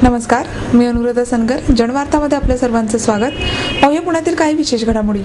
नमस्कार, मी अनुराधा सनगर. जनवार्तामध्ये आपल्या सर्वांचं स्वागत. पाहूया पुण्यातील काही विशेष घडामोडी.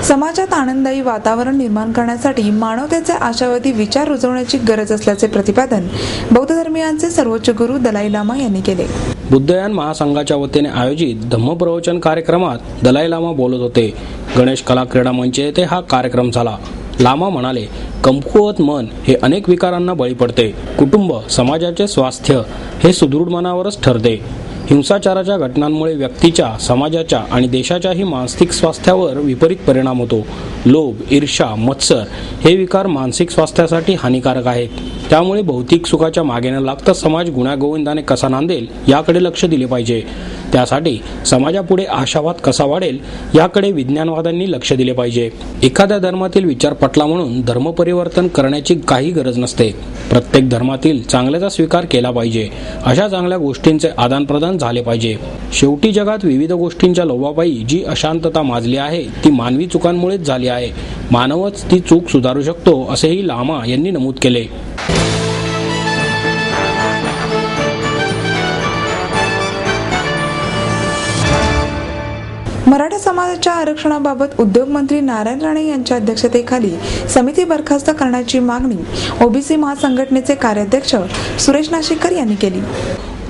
समाजात आनंददायी वातावरण निर्माण करण्यासाठी मानवतेचे आशावादी विचार रुजवण्याची गरज असल्याचे प्रतिपादन बौद्ध धर्मीयांचे सर्वोच्च गुरु दलाई लामा यांनी केले. बुद्धयान महासंघाच्या वतीने आयोजित धम्मप्रवचन कार्यक्रमात दलाई लामा बोलत होते. गणेश कला क्रीडा मंच येथे हा कार्यक्रम झाला. लामा म्हणाले, कमकुवत मन हे अनेक विकारांना बळी पडते. कुटुंब समाजाचे स्वास्थ्य हे सुदृढ मनावरच ठरते. हिंसाचाराच्या घटनांमुळे व्यक्तीच्या, समाजाच्या आणि देशाच्याही मानसिक स्वास्थ्यावर विपरीत परिणाम होतो. लोभ, ईर्ष्या, मत्सर हे विकार मानसिक स्वास्थ्यासाठी हानिकारक आहेत. त्यामुळे भौतिक सुखाच्या मागे न लागता समाज गुण्यागोविंदाने कसा नांदेल याकडे लक्ष दिले पाहिजे. त्यासाठी समाजापुढे आशावाद कसा वाढेल याकडे विज्ञानवाद्यांनी लक्ष दिले पाहिजे. एखाद्या धर्मातील विचार पटला म्हणून धर्म परिवर्तन करण्याची काही गरज नसते. प्रत्येक धर्मातील चांगल्याचा स्वीकार केला पाहिजे. अशा चांगल्या गोष्टींचे आदान प्रदान झाले पाहिजे. शेवटी जगात विविध गोष्टींच्या लोभापायी जी अशांतता माजली आहे ती मानवी चुकांमुळेच झाली आहे. मानवच ती चूक सुधारू शकतो असेही लामा यांनी नमूद केले. मराठा समाजाच्या आरक्षणाबाबत उद्योगमंत्री नारायण राणे यांच्या अध्यक्षतेखाली समिती बरखास्त करण्याची मागणी ओबीसी महासंघटनेचे कार्याध्यक्ष सुरेश नाशिककर यांनी केली.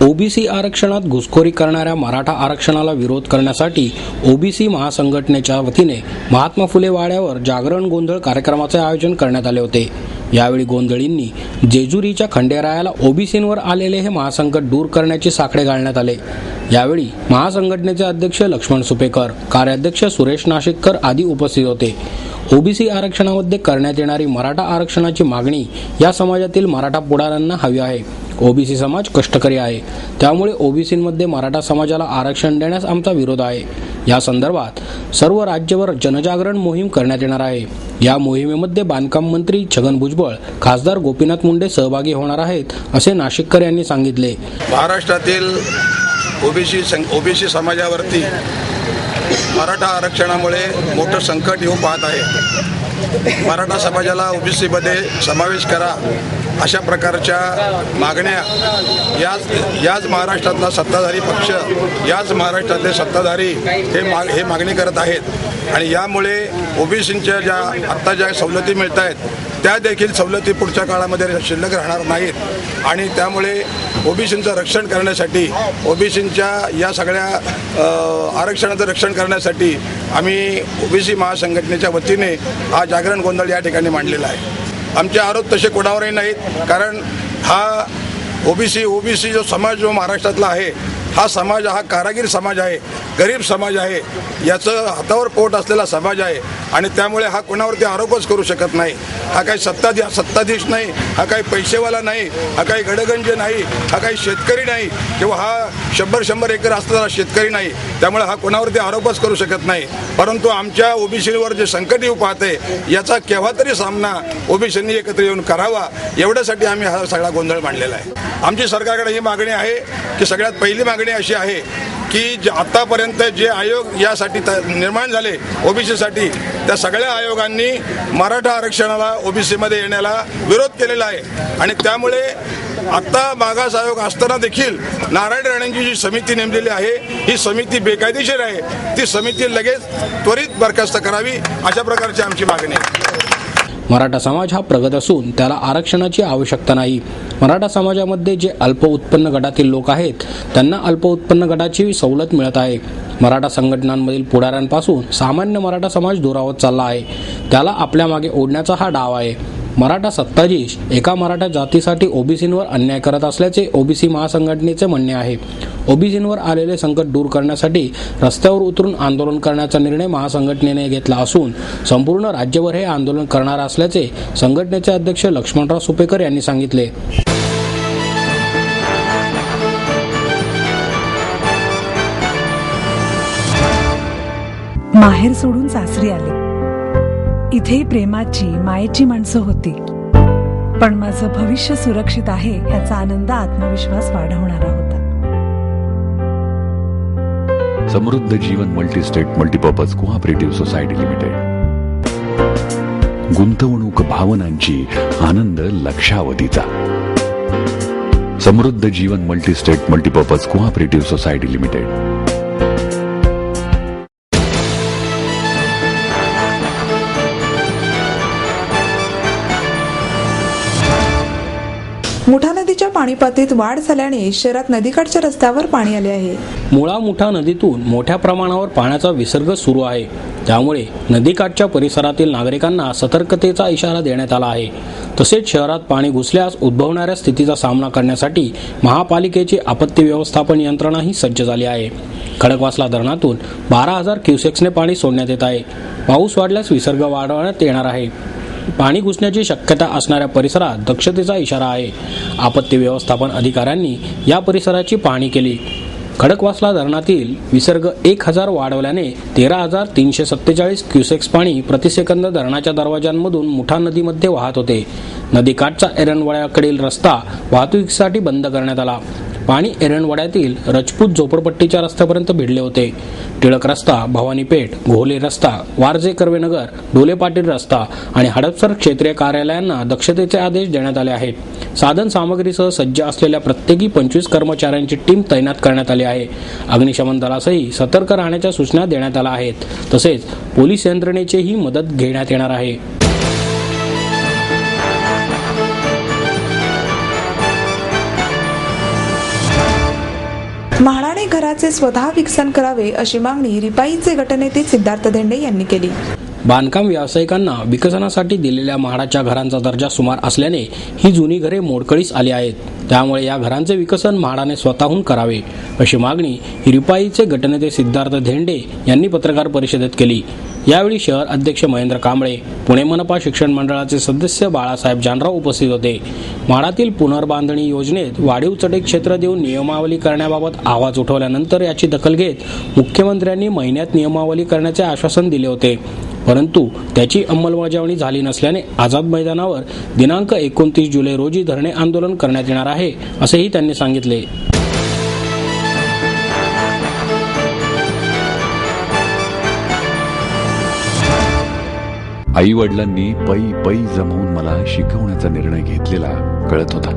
ओबीसी आरक्षणात घुसखोरी करणाऱ्या मराठा आरक्षणाला विरोध करण्यासाठी ओबीसी महासंघटनेच्या वतीने महात्मा फुले वाड्यावर जागरण गोंधळ कार्यक्रमाचे आयोजन करण्यात आले होते. यावेळी गोंधळींनी जेजुरीच्या खंडेरायाला ओबीसींवर आलेले हे महासंकट दूर करण्याचे साकडे घालण्यात आले. यावेळी महासंघटनेचे अध्यक्ष लक्ष्मण सुपेकर, कार्याध्यक्ष सुरेश नाशिककर आदी उपस्थित होते. ओबीसी आरक्षणामध्ये करण्यात येणारी मराठा आरक्षणाची मागणी या समाजातील मराठा पुढाऱ्यांना हवी आहे. ओबीसी समाज कष्टकरी आहे, त्यामुळे ओबीसींमध्ये मराठा समाजाला आरक्षण देण्यास आमचा विरोध आहे. या संदर्भात सर्व राज्यभर जनजागरण मोहीम करण्यात येणार आहे. या मोहिमेमध्ये बांधकाम मंत्री छगन भुजबळ, खासदार गोपीनाथ मुंडे सहभागी होणार आहेत असे नाशिककर यांनी सांगितले. महाराष्ट्रातील ओबीसी समाजावरती मराठा आरक्षणामुळे मोठं संकट येऊ पाहत आहे. मराठा समाजाला ओबीसीमध्ये समावेश करा अशा प्रकारच्या मागण्या याच महाराष्ट्रातला सत्ताधारी पक्ष, याच महाराष्ट्रातले सत्ताधारी हे मागणी करत आहेत. आणि यामुळे ओबीसींच्या आत्ता ज्या सवलती मिळत आहेत त्या देखील सवलती पुढच्या काळामध्ये शिल्लक राहणार नाहीत. आणि त्यामुळे ओबीसींचं रक्षण करण्यासाठी, ओबीसींच्या या सगळ्या आरक्षणाचं रक्षण करण्यासाठी आम्ही ओबीसी महासंघटनेच्या वतीने हा जागरण गोंधळ या ठिकाणी मांडलेला आहे. आमचे आरोप तसे कोणावरही नाहीत, कारण हा ओबीसी जो समाज जो महाराष्ट्रातला आहे हा समाज हा कारागीर समाज आहे, गरीब समाज आहे, याचं हातावर पोट असलेला समाज आहे. आणि त्यामुळे हा कोणावरती आरोपच करू शकत नाही. हा काही सत्ताधीश नाही, हा काही पैसेवाला नाही, हा काही गडगंज नाही, हा काही शेतकरी नाही, किंवा हा 100 एकर असलेला शेतकरी नाही. त्यामुळे हा कोणावरती आरोपच करू शकत नाही. परंतु आमच्या ओबीसीवर जे संकट येऊ पाहते याचा केव्हा तरी सामना ओबीसींनी एकत्र येऊन करावा, एवढ्यासाठी आम्ही हा सगळा गोंधळ मांडलेला आहे. आमची सरकारकडे ही मागणी आहे की सगळ्यात पहिली मागणी अशी आहे की आतापर्यंत जे आयोग यासाठी निर्माण झाले ओबीसीसाठी, त्या सगळ्या आयोगांनी मराठा आरक्षणाला ओबीसीमध्ये येण्याला विरोध केलेला आहे. आणि त्यामुळे आता मागास आयोग असताना देखील नारायण राणेंची जी समिती नेमलेली आहे ही समिती बेकायदेशीर आहे. ती समिती लगेच त्वरित बरखास्त करावी अशा प्रकारची आमची मागणी आहे. मराठा समाज हा प्रगत असून त्याला आरक्षणाची आवश्यकता नाही. मराठा समाजामध्ये जे अल्प उत्पन्न गटातील लोक आहेत त्यांना अल्प उत्पन्न गटाची सवलत मिळत आहे. मराठा संघटनांमधील पुढाऱ्यांपासून सामान्य मराठा समाज दुरावत चालला आहे. त्याला आपल्या मागे ओढण्याचा हा डाव आहे. मराठा सत्ताधीश एका मराठा जातीसाठी ओबीसींवर अन्याय करत असल्याचे ओबीसी महासंघटनेचे म्हणणे आहे. ओबीसींवर आलेले संकट दूर करण्यासाठी रस्त्यावर उतरून आंदोलन करण्याचा निर्णय महासंघटनेने घेतला असून संपूर्ण राज्यभर हे आंदोलन करणार असल्याचे संघटनेचे अध्यक्ष लक्ष्मणराव सुपेकर यांनी सांगितले. माहेर सोडून सासरी आले. इथे प्रेमाची, मायेची माणसं होती, पण माझं भविष्य सुरक्षित आहे याचा आनंद, आत्मविश्वास वाढवणारा होता. Samruddha Jeevan multi state multipurpose cooperative society limited. गुंतवणूक भावनांची, आनंद लक्षावधीचा. Samruddha Jeevan multistate multipurpose cooperative society limited. Mutha नदीच्या पाणी पातळीत वाढ झाल्याने शहरात नदीकाठच्या रस्त्यावर पाणी आले आहे. मुळा मुठा नदीतून मोठ्या प्रमाणावर पाण्याचा विसर्ग सुरू आहे. त्यामुळे नदीकाठच्या परिसरातील नागरिकांना सतर्कतेचा इशारा देण्यात आला आहे. तसेच शहरात पाणी घुसल्यास उद्भवणाऱ्या स्थितीचा सामना करण्यासाठी महापालिकेची आपत्ती व्यवस्थापन यंत्रणाही सज्ज झाली आहे. खडकवासला धरणातून 12,000 क्युसेक्सने पाणी सोडण्यात येत आहे. पाऊस वाढल्यास विसर्ग वाढवण्यात येणार आहे. पाणी घुसण्याची शक्यता असणाऱ्या परिसरात दक्षतेचा इशारा आहे. आपत्ती व्यवस्थापन अधिकाऱ्यांनी या परिसराची पाहणी केली. खडकवासला धरणातील विसर्ग 1,000 वाढवल्याने 13,347 क्युसेक्स पाणी प्रतिसेकंद धरणाच्या दरवाजांमधून मुठा नदीमध्ये वाहत होते. नदीकाठचा एरंडवड्याकडील रस्ता वाहतुकीसाठी बंद करण्यात आला. पाणी एरंडवड्यातील रजपूत झोपडपट्टीच्या रस्त्यापर्यंत भिडले होते. टिळक रस्ता, भवानीपेठ, घोले रस्ता, वारजे कर्वेनगर, डोले पाटील रस्ता आणि हडपसर क्षेत्रीय कार्यालयांना दक्षतेचे आदेश देण्यात आले आहेत. साधन सामग्रीसह सज्ज असलेल्या प्रत्येकी 25 कर्मचाऱ्यांची टीम तैनात करण्यात आली आहे. अग्निशमन दलासही सतर्क राहण्याच्या सूचना देण्यात आल्या आहेत. तसेच पोलीस यंत्रणेचीही मदत घेण्यात येणार आहे. म्हाडाने घराचे स्वतः विकसन करावे अशी मागणी रिपाईचे गटनेते सिद्धार्थ धेंडे यांनी केली. बांधकाम व्यावसायिकांना विकसनासाठी दिलेल्या म्हाडाच्या घरांचा दर्जा सुमार असल्याने ही जुनी घरे मोडकळीस आली आहेत. त्यामुळे या घरांचे विकसन म्हाडाने स्वतःहून करावे अशी मागणी रिपाईचे गटनेते सिद्धार्थ धेंडे यांनी पत्रकार परिषदेत केली. यावेळी शहर अध्यक्ष महेंद्र कांबळे, पुणे मनपा शिक्षण मंडळाचे सदस्य बाळासाहेब जानराव उपस्थित होते. म्हाडातील पुनर्बांधणी योजनेत वाढीव चटई क्षेत्र देऊन नियमावली करण्याबाबत आवाज उठवल्यानंतर याची दखल घेत मुख्यमंत्र्यांनी महिन्यात नियमावली करण्याचे आश्वासन दिले होते. परंतु त्याची अंमलबजावणी झाली नसल्याने आझाद मैदानावर दिनांक 29 जुलै रोजी धरणे आंदोलन करण्यात येणार आहे असेही त्यांनी सांगितले. आई वडिलांनी पै जमवून मला शिकवण्याचा निर्णय घेतलेला कळत होता.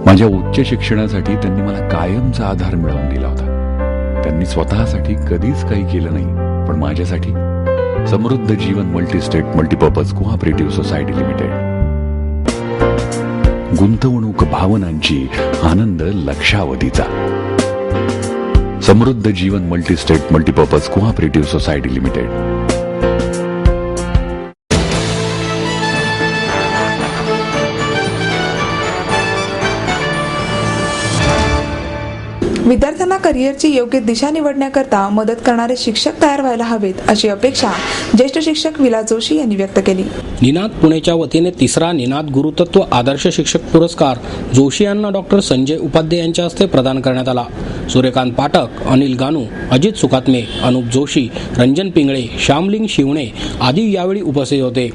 माझ्या उच्च शिक्षणासाठी त्यांनी मला कायमचा आधार मिळवून दिला होता. त्यांनी स्वतःसाठी कधीच काही केलं नाही, पण माझ्यासाठी Samruddha Jeevan multistate multipurpose cooperative society limited. गुंतवणूक भावनांची, आनंद लक्षावधीचा. Samruddha Jeevan multistate multipurpose cooperative society limited. विद्यार्थ्यांना करिअरची योग्य दिशा निवडण्याकरता मदत करणारे शिक्षक तयार व्हायला हवेत अशी अपेक्षा ज्येष्ठ शिक्षक विलास जोशी यांनी व्यक्त केली. निनाद पुणेच्या वतीने तिसरा निनाद गुरुतत्व आदर्श शिक्षक पुरस्कार जोशी यांना डॉक्टर संजय उपाध्ये यांच्या हस्ते प्रदान करण्यात आला. सूर्यकांत पाठक, अनिल गानू, अजित सुकात्मे, अनुप जोशी, रंजन पिंगळे, श्यामलिंग शिवणे आदी यावेळी उपस्थित होते.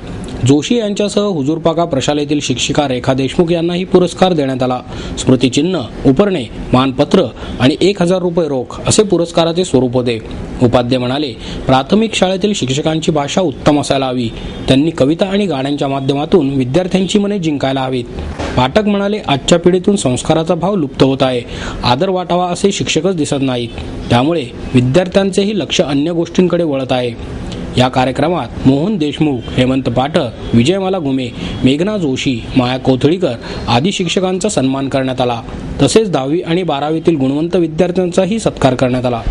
जोशी यांच्यासह हुजूरपाका प्रशालेतील शिक्षिका रेखा देशमुख यांनाही पुरस्कार देण्यात आला. स्मृतिचिन्ह, उपरणे, मानपत्र आणि 1,000 रुपये रोख असे पुरस्काराचे स्वरूप होते. उपाध्ये म्हणाले, प्राथमिक शाळेतील शिक्षकांची भाषा उत्तम असायला हवी. त्यांनी कविता आणि गाण्यांच्या माध्यमातून विद्यार्थ्यांची मने जिंकायला हवीत. पाठक म्हणाले, आजच्या पिढीतून संस्काराचा भाव लुप्त होत आहे. आदर वाटावा असे शिक्षकच दिसत नाहीत. त्यामुळे विद्यार्थ्यांचेही लक्ष अन्य गोष्टींकडे वळत आहे. या कार्यक्रमात मोहन देशमुख, हेमंत पाठक, विजयमाला घुमे, मेघना जोशी, माया कोथळीकर आदी शिक्षकांचा सन्मान करण्यात आला. तसेच 10वी आणि 12वीतील गुणवंत विद्यार्थ्यांचाही सत्कार करण्यात आला.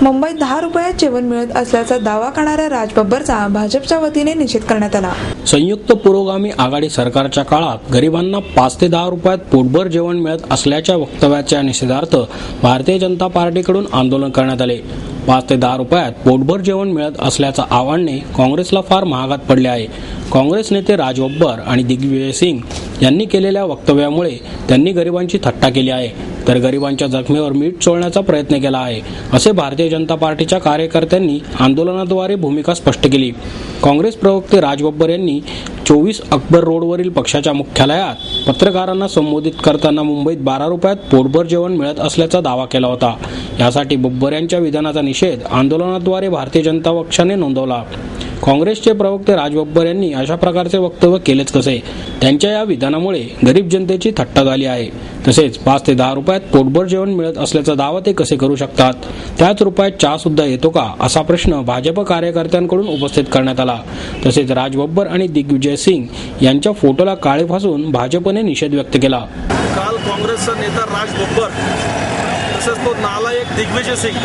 मुंबईत 10 रुपयात जेवण मिळत असल्याचा दावा करणाऱ्या राज बब्बरचा भाजपच्या वतीने निषेध करण्यात आला. संयुक्त पुरोगामी आघाडी सरकारच्या काळात गरिबांना 5 ते 10 रुपयात पोटभर जेवण मिळत असल्याच्या वक्तव्याच्या निषेधार्थ भारतीय जनता पार्टीकडून आंदोलन करण्यात आले. 5 ते 10 रुपयात पोटभर जेवण मिळत असल्याचा आव्हाने काँग्रेसला फार महागात पडले आहे. काँग्रेस नेते राज बब्बर आणि दिग्विजय सिंग यांनी केलेल्या वक्तव्यामुळे त्यांनी गरिबांची थट्टा केली आहे, तर गरिबांच्या जखमेवर मीठ चोळण्याचा प्रयत्न केला आहे, असे भारतीय जनता पार्टीच्या कार्यकर्त्यांनी आंदोलनाद्वारे भूमिका स्पष्ट केली. काँग्रेस प्रवक्ते राज बब्बर यांनी 24 अकबर रोडवरील पक्षाच्या मुख्यालयात पत्रकारांना संबोधित करताना मुंबईत 12 रुपयात पोटभर जेवण मिळत असल्याचा दावा केला होता. यासाठी बब्बर यांच्या विधानाचा निषेध आंदोलनाद्वारे भारतीय जनता पक्षाने नोंदवला. काँग्रेसचे प्रवक्ते राज बब्बर यांनी अशा प्रकारचे वक्तव्य केलेच कसे? त्यांच्या या विधानामुळे गरीब जनतेची थट्टा झाली आहे. तसेच 5 ते 10 रुपयात पोटभर जेवण मिळत असल्याचा दावा ते कसे करू शकतात? त्याच रुपयात चहा सुद्धा येतो का, असा प्रश्न भाजप कार्यकर्त्यांकडून उपस्थित करण्यात आला. तसेच राज बब्बर आणि दिग्विजय सिंग यांच्या फोटोला काळे फासून भाजपने निषेध व्यक्त केला. काल काँग्रेसचा नेता राज बब्बर तसेच तो नालायक दिग्विजय सिंग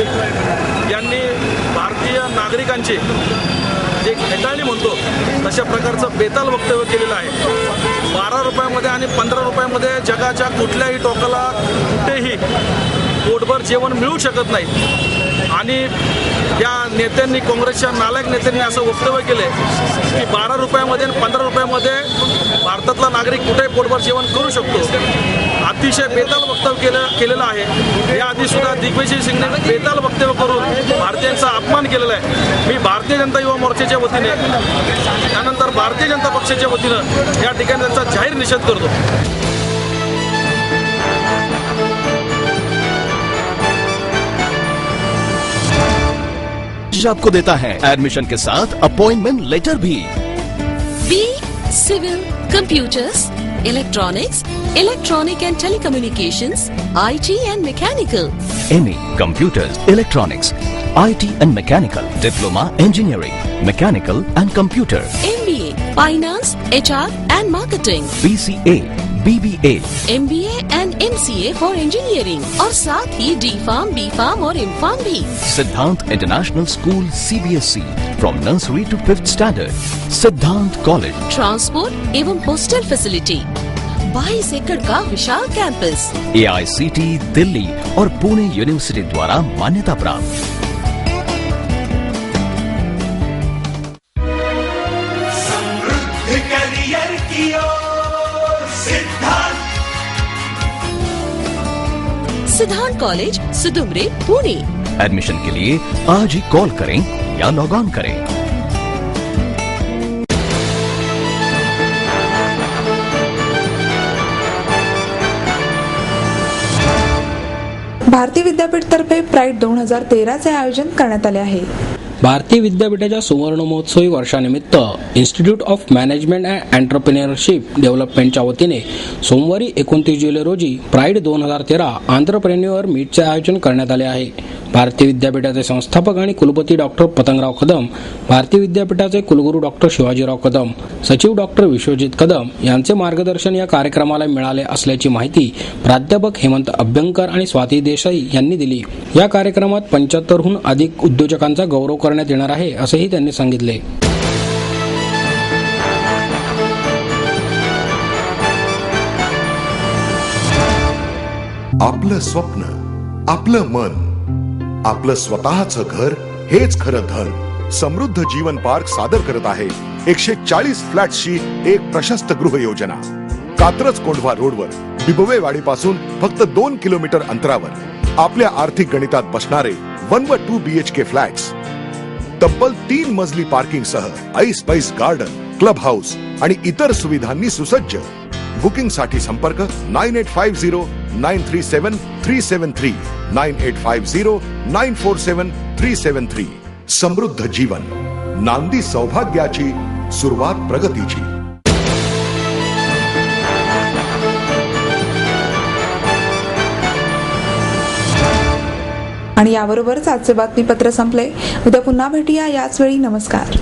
यांनी भारतीय नागरिकांची जे खेटाळणी म्हणतो तशा प्रकारचं बेताल वक्तव्य केलेलं आहे. 12 रुपयामध्ये आणि 15 रुपयामध्ये जगाच्या कुठल्याही टोकाला कुठेही पोटभर जेवण मिळू शकत नाही. आणि या नेत्यांनी, काँग्रेसच्या नालायक नेत्यांनी असं वक्तव्य केले की 12 रुपयामध्ये आणि 15 रुपयामध्ये भारतातला नागरिक कुठेही पोटभर जेवण करू शकतो. अतिशय बेताल वक्तव्य केलेलं आहे. याआधी सुद्धा दिग्विजय सिंगने बेताल वक्तव्य करून भारतीयांचा अपमान केलेला आहे. मी भारतीय जनता युवा मोर्चाच्या वतीने त्यानंतर भारतीय जनता पक्षाच्या वतीनं या ठिकाणी त्यांचा जाहीर निषेध करतो. आपको देता है एडमिशन के साथ अपॉइंटमेंट लेटर भी. B civil, computers, electronics, electronic and telecommunications, IT and mechanical. MA computers, electronics, IT and mechanical. Diploma engineering, mechanical and computer. MBA finance, HR and marketing. BCA, BBA, MBA and MCA for engineering और साथ ही D.Pharm, B.Pharm और M.Pharm भी. Siddhant international school CBSE from nursery to 5th standard. Siddhant college. Transport एवं hostel facility. 22 एकड़ का विशाल campus. AICT Delhi और Pune university द्वारा मान्यता प्राप्त. सिद्धांत कॉलेज, सुदुमरे, पुणे. एडमिशन के लिए आज ही कॉल करें या लॉग ऑन करें. भारती विद्यापीठतर्फे प्राईड 2013चे आयोजन करण्यात आले आहे. भारतीय विद्यापीठाच्या सुवर्ण महोत्सवी वर्षानिमित्त institute of management and entrepreneurship डेव्हलपमेंटच्या वतीने सोमवारी 29 जुलै रोजी प्राईड 2013 आंतरप्रेन्युअर मीटचे आयोजन करण्यात आले आहे. भारतीय विद्यापीठाचे संस्थापक आणि कुलपती डॉक्टर पतंगराव कदम, भारतीय विद्यापीठाचे कुलगुरू डॉक्टर शिवाजीराव कदम, सचिव डॉक्टर विश्वजित कदम यांचे मार्गदर्शन या कार्यक्रमाला मिळाले असल्याची माहिती प्राध्यापक हेमंत अभ्यंकर आणि स्वाती देसाई यांनी दिली. या कार्यक्रमात 75हून अधिक उद्योजकांचा गौरव करण्यात येणार आहे असेही त्यांनी सांगितले. आपलं स्वप्न, आपलं मन, आपलं स्वतःचं घर हेच खरं धन. समृद्ध जीवन पार्क सादर करत आहे 140 फ्लॅट्सची एक प्रशस्त गृह योजना. कात्रज कोंढवा रोडवर बिबवेवाडीपासून फक्त 2 किलोमीटर अंतरावर आपल्या आर्थिक गणितात बसणारे 1 व 2 BHK फ्लॅट्स. तब्बल 3 मजली पार्किंग सह ऐस पैस गार्डन, क्लब हाऊस आणि इतर सुविधांनी सुसज्ज. बुकिंग साठी संपर्क 9850937373 9850947373. समृद्ध जीवन, नांदी सौभाग्याची, सुरुवात प्रगतीची. आणि याबरोबरच आजचे बातमीपत्र संपले. उद्या पुन्हा भेटूया याच वेळी. नमस्कार.